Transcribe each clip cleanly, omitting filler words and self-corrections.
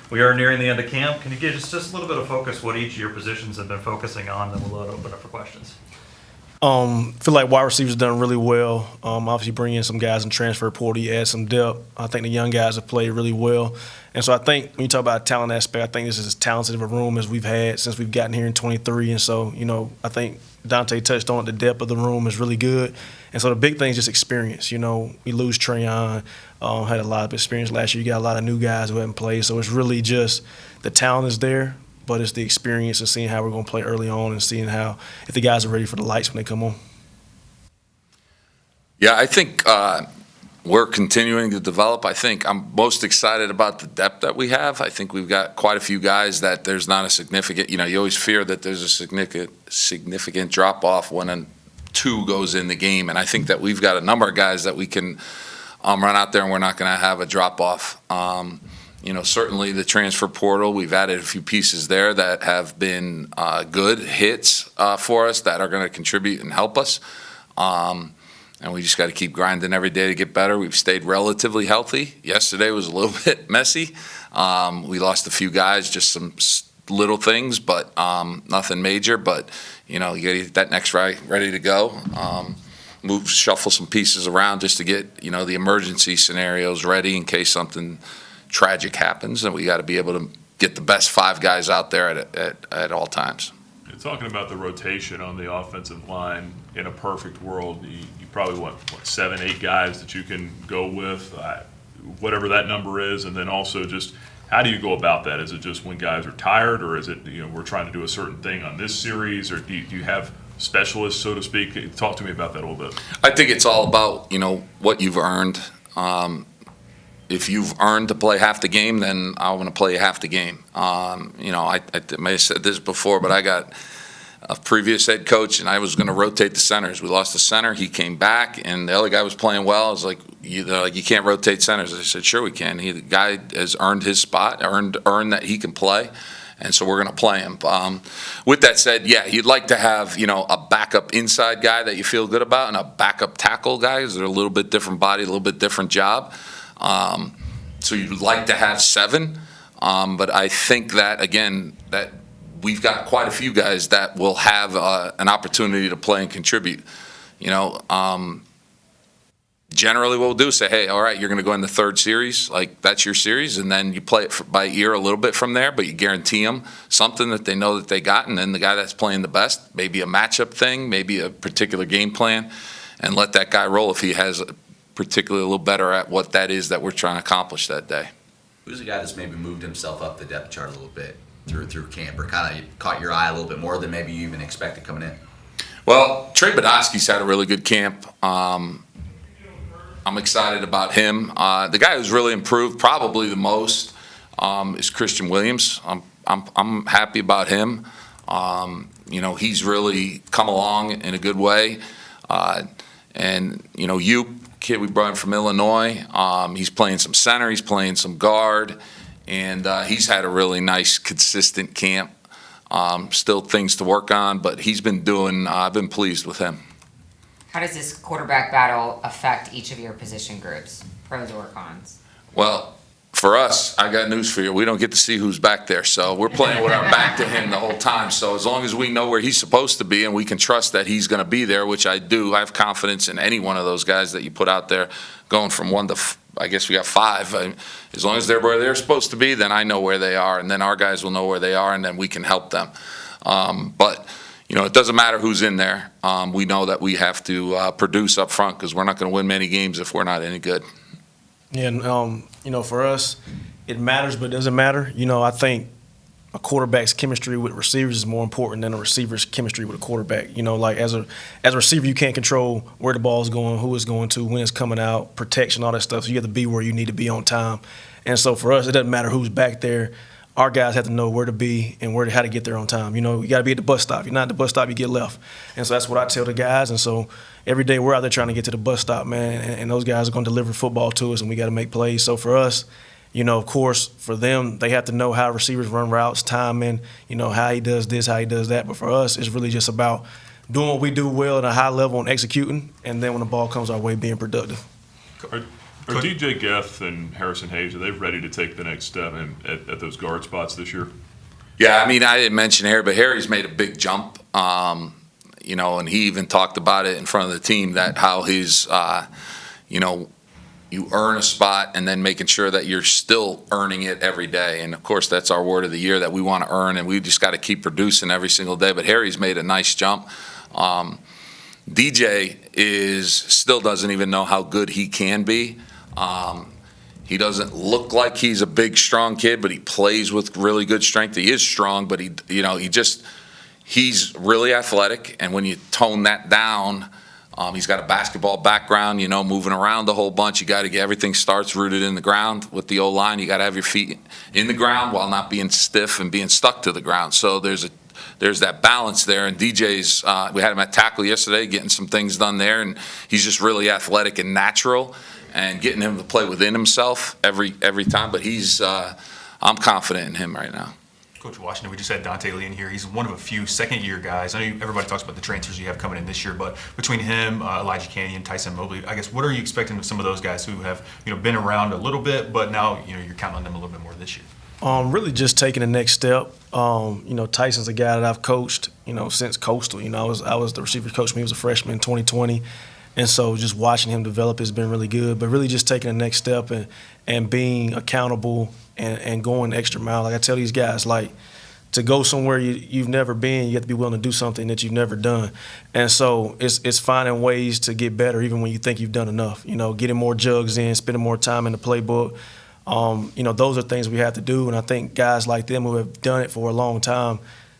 We are nearing the end of camp. Can you give us just a little bit of focus what each of your positions have been focusing on, then we'll open up for questions. Feel like wide receivers done really well. Obviously bring in some guys in transfer portal, you add some depth. I think the young guys have played really well. And so I think when you talk about talent aspect, I think this is as talented of a room as we've had since we've gotten here in 23. And so, I think Dante touched on it, the depth of the room is really good. And so the big thing is just experience. We lose Trayon, had a lot of experience last year. You got a lot of new guys who haven't played. So it's really just the talent is there, but it's the experience of seeing how we're going to play early on and seeing if the guys are ready for the lights when they come on. Yeah, I think we're continuing to develop. I think I'm most excited about the depth that we have. I think we've got quite a few guys that there's not a significant, you always fear that there's a significant drop-off when a two goes in the game. And I think that we've got a number of guys that we can run out there and we're not going to have a drop-off. Certainly the transfer portal, we've added a few pieces there that have been good hits for us that are going to contribute and help us. And we just got to keep grinding every day to get better. We've stayed relatively healthy. Yesterday was a little bit messy. We lost a few guys, just some little things, but nothing major. But, you got to get that next ready to go. Shuffle some pieces around just to get, the emergency scenarios ready in case something tragic happens, and we got to be able to get the best five guys out there at all times. You're talking about the rotation on the offensive line. In a perfect world, you probably want 7, 8 guys that you can go with, whatever that number is, and then also just how do you go about that? Is it just when guys are tired, or is it we're trying to do a certain thing on this series, or do you have specialists, so to speak? Talk to me about that a little bit. I think it's all about what you've earned. If you've earned to play half the game, then I want to play half the game. I may have said this before, but I got a previous head coach, and I was going to rotate the centers. We lost the center. He came back, and the other guy was playing well. I was like, you can't rotate centers. I said, sure we can. The guy has earned his spot, earned that he can play, and so we're going to play him. With that said, yeah, you'd like to have a backup inside guy that you feel good about and a backup tackle guy because they're a little bit different body, a little bit different job. So you'd like to have 7, but I think that, again, that we've got quite a few guys that will have an opportunity to play and contribute. Generally what we'll do is say, hey, all right, you're going to go in the third series, like that's your series, and then you play it by ear a little bit from there, but you guarantee them something that they know that they got, and then the guy that's playing the best, maybe a matchup thing, maybe a particular game plan, and let that guy roll if he has particularly a little better at what that is that we're trying to accomplish that day. Who's a guy that's maybe moved himself up the depth chart a little bit through camp, or kind of caught your eye a little bit more than maybe you even expected coming in? Well, Trey Badowski's had a really good camp. I'm excited about him. The guy who's really improved probably the most is Christian Williams. I'm happy about him. He's really come along in a good way. Kid we brought in from Illinois. He's playing some center, he's playing some guard, and he's had a really nice, consistent camp. Still things to work on, but he's been doing. I've been pleased with him. How does this quarterback battle affect each of your position groups, pros or cons? Well, for us, I got news for you. We don't get to see who's back there, so we're playing with our back to him the whole time. So as long as we know where he's supposed to be and we can trust that he's going to be there, which I do, I have confidence in any one of those guys that you put out there, going from 1 to, I guess we got 5. As long as they're where they're supposed to be, then I know where they are, and then our guys will know where they are, and then we can help them. But it doesn't matter who's in there. We know that we have to produce up front because we're not going to win many games if we're not any good. Yeah, and, for us, it matters, but it doesn't matter. I think a quarterback's chemistry with receivers is more important than a receiver's chemistry with a quarterback. As a receiver, you can't control where the ball's going, who it's going to, when it's coming out, protection, all that stuff. So you have to be where you need to be on time. And so for us, it doesn't matter who's back there. Our guys have to know where to be and how to get there on time. You got to be at the bus stop. You're not at the bus stop, you get left. And so that's what I tell the guys. And so every day we're out there trying to get to the bus stop, man, and those guys are going to deliver football to us, and we got to make plays. So for us, of course, for them, they have to know how receivers run routes, timing, how he does this, how he does that. But for us, it's really just about doing what we do well at a high level and executing, and then when the ball comes our way, being productive. Are DJ Geth and Harrison Hayes, are they ready to take the next step at those guard spots this year? Yeah, I mean, I didn't mention Harry, but Harry's made a big jump. You know, and he even talked about it in front of the team, that how he's, you know, you earn a spot and then making sure that you're still earning it every day. And of course, that's our word of the year, that we want to earn, and we just got to keep producing every single day. But Harry's made a nice jump. DJ still doesn't even know how good he can be. He doesn't look like he's a big, strong kid, but he plays with really good strength. He is strong, but he's really athletic. And when you tone that down, he's got a basketball background, you know, moving around a whole bunch. You got to get everything starts rooted in the ground with the O-line. You got to have your feet in the ground while not being stiff and being stuck to the ground. So there's that balance there. And DJ's, we had him at tackle yesterday, getting some things done there, and he's just really athletic and natural, and getting him to play within himself every time. But I'm confident in him right now. Coach Washington, we just had Dante Lee in here. He's one of a few second-year guys. I know everybody talks about the transfers you have coming in this year, but between him, Elijah Canyon, Tyson Mobley, I guess, what are you expecting of some of those guys who have, you know, been around a little bit, but now, you know, you're counting on them a little bit more this year? Really just taking the next step. You know, Tyson's a guy that I've coached, you know, since Coastal. You know, I was the receiver coach when he was a freshman in 2020. And so just watching him develop has been really good. But really just taking the next step and being accountable and going the extra mile. Like I tell these guys, like, to go somewhere you've never been, you have to be willing to do something that you've never done. And so it's finding ways to get better even when you think you've done enough. You know, getting more jugs in, spending more time in the playbook. You know, those are things we have to do. And I think guys like them who have done it for a long time,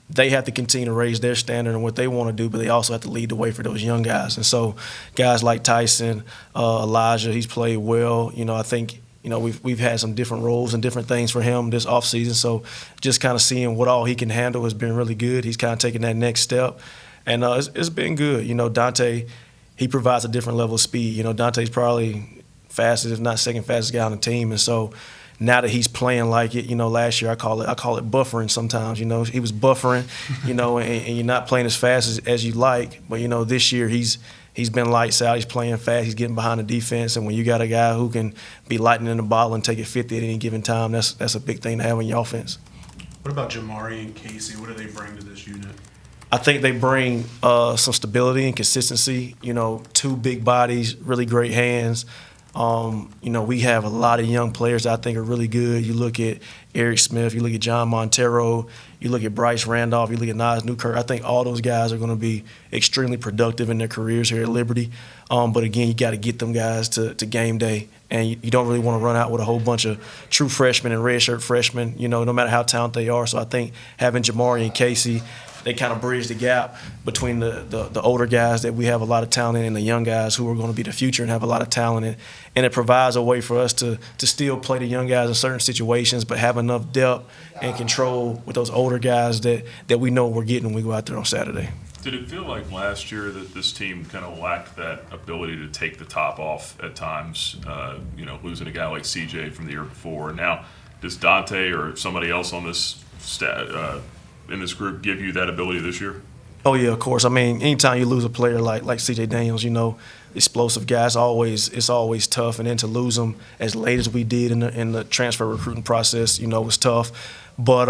they have to continue to raise their standard and what they want to do, but they also have to lead the way for those young guys. And so guys like Tyson, Elijah, he's played well. You know, I think, you know, we've had some different roles and different things for him this offseason. So just kind of seeing what all he can handle has been really good. He's kind of taking that next step. And it's been good. You know, Dante, he provides a different level of speed. You know, Dante's probably fastest, if not second fastest guy on the team. And so now that he's playing like it, you know, last year I call it buffering sometimes. You know, he was buffering, you know, and you're not playing as fast as you like. But, you know, this year he's been lights out. He's playing fast. He's getting behind the defense. And when you got a guy who can be lightning in the bottle and take it 50 at any given time, that's a big thing to have in your offense. What about Jamari and Casey? What do they bring to this unit? I think they bring some stability and consistency. You know, two big bodies, really great hands. You know, we have a lot of young players that I think are really good. You look at Eric Smith, you look at John Montero, you look at Bryce Randolph, you look at Nas Newkirk. I think all those guys are going to be extremely productive in their careers here at Liberty. But again, you got to get them guys to game day, and you don't really want to run out with a whole bunch of true freshmen and redshirt freshmen, you know, no matter how talented they are. So I think having Jamari and Casey, they kind of bridge the gap between the older guys that we have a lot of talent in and the young guys who are going to be the future and have a lot of talent in. And it provides a way for us to still play the young guys in certain situations, but have enough depth and control with those older guys that we know we're getting when we go out there on Saturday. Did it feel like last year that this team kind of lacked that ability to take the top off at times, you know, losing a guy like CJ from the year before? Now, does Dante or somebody else on this in this group give you that ability this year? Oh, yeah, of course. I mean, anytime you lose a player like CJ Daniels, you know, explosive guy, it's always tough. And then to lose him as late as we did in the transfer recruiting process, you know, was tough. But,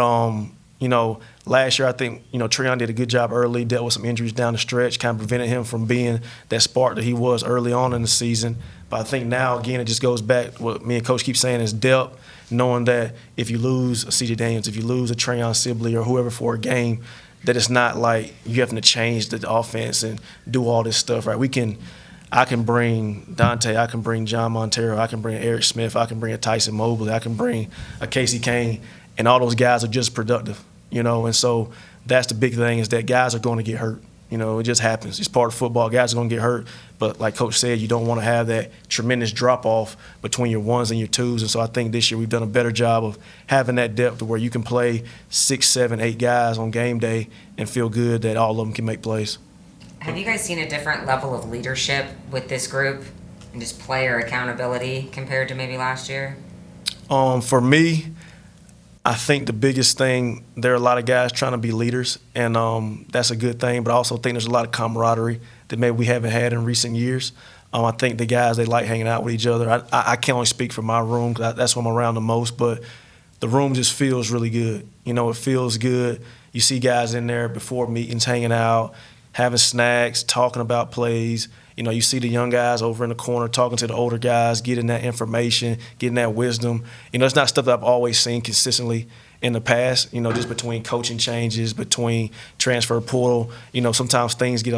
you know, last year I think, you know, Treon did a good job early, dealt with some injuries down the stretch, kind of prevented him from being that spark that he was early on in the season. But I think now, again, it just goes back, what me and Coach keep saying is depth, knowing that if you lose a CJ Daniels, if you lose a Treon Sibley or whoever for a game, that it's not like you having to change the offense and do all this stuff, right? I can bring Dante, I can bring John Montero, I can bring Eric Smith, I can bring a Tyson Mobley, I can bring a Casey Kane, and all those guys are just productive, you know? And so that's the big thing, is that guys are going to get hurt. You know, it just happens. It's part of football. Guys are going to get hurt. But like Coach said, you don't want to have that tremendous drop-off between your ones and your twos. And so I think this year we've done a better job of having that depth to where you can play 6, 7, 8 guys on game day and feel good that all of them can make plays. Have you guys seen a different level of leadership with this group and just player accountability compared to maybe last year? For me, I think the biggest thing, there are a lot of guys trying to be leaders, and that's a good thing, but I also think there's a lot of camaraderie that maybe we haven't had in recent years. I think the guys, they like hanging out with each other. I can only speak for my room because that's when I'm around the most, but the room just feels really good. You know, it feels good. You see guys in there before meetings hanging out, having snacks, talking about plays. You know, you see the young guys over in the corner talking to the older guys, getting that information, getting that wisdom. You know, it's not stuff that I've always seen consistently in the past, you know, just between coaching changes, between transfer portal. You know, sometimes things get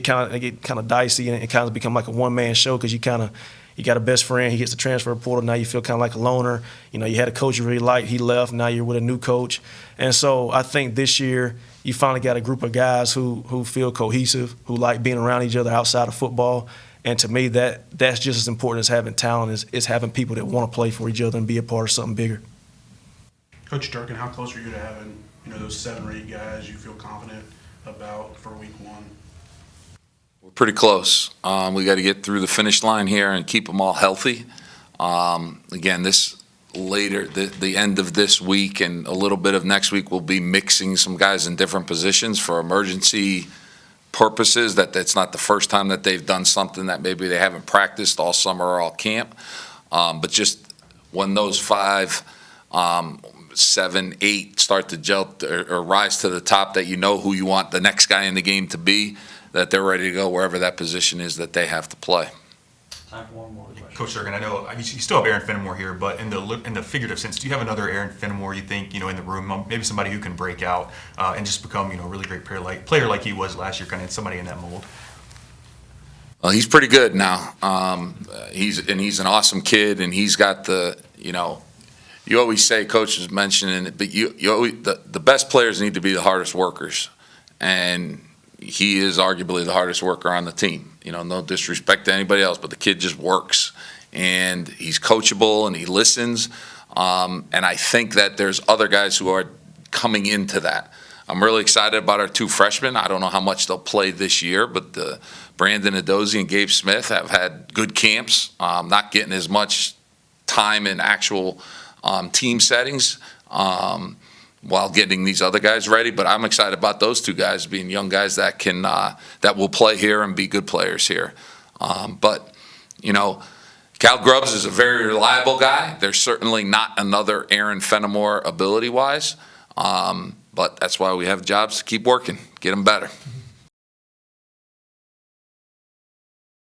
kind of dicey, and it kind of become like a one-man show because you got a best friend, he gets the transfer portal, now you feel kind of like a loner. You know, you had a coach you really liked, he left, now you're with a new coach. And so I think this year you finally got a group of guys who feel cohesive, who like being around each other outside of football. And to me, that's just as important as having talent, is having people that want to play for each other and be a part of something bigger. Coach Durkin, how close are you to having, those 7 or 8 guys you feel confident about for week 1? We're pretty close. We got to get through the finish line here and keep them all healthy. Again, the end of this week and a little bit of next week, we'll be mixing some guys in different positions for emergency purposes. That's not the first time that they've done something that maybe they haven't practiced all summer or all camp. But just when those 5, 7, 8 start to gel or rise to the top, that you know who you want the next guy in the game to be, that they're ready to go wherever that position is that they have to play. Time for one more question. Coach Durkin, I know you still have Aaron Fenimore here, but in the figurative sense, do you have another Aaron Fenimore you think, in the room, maybe somebody who can break out and just become, a really great player like he was last year, kind of somebody in that mold? Well, he's pretty good now. He's an awesome kid, and he's got you always say, Coach was mentioning it, but you always, the best players need to be the hardest workers, and he is arguably the hardest worker on the team. No disrespect to anybody else, but the kid just works, and he's coachable, and he listens. And I think that there's other guys who are coming into that. I'm really excited about our 2 freshmen. I don't know how much they'll play this year, but Brandon Adozie and Gabe Smith have had good camps, not getting as much time in actual team settings while getting these other guys ready. But I'm excited about those 2 guys being young guys that will play here and be good players here. But Cal Grubbs is a very reliable guy. There's certainly not another Aaron Fenimore ability-wise, but that's why we have jobs to keep working, get them better.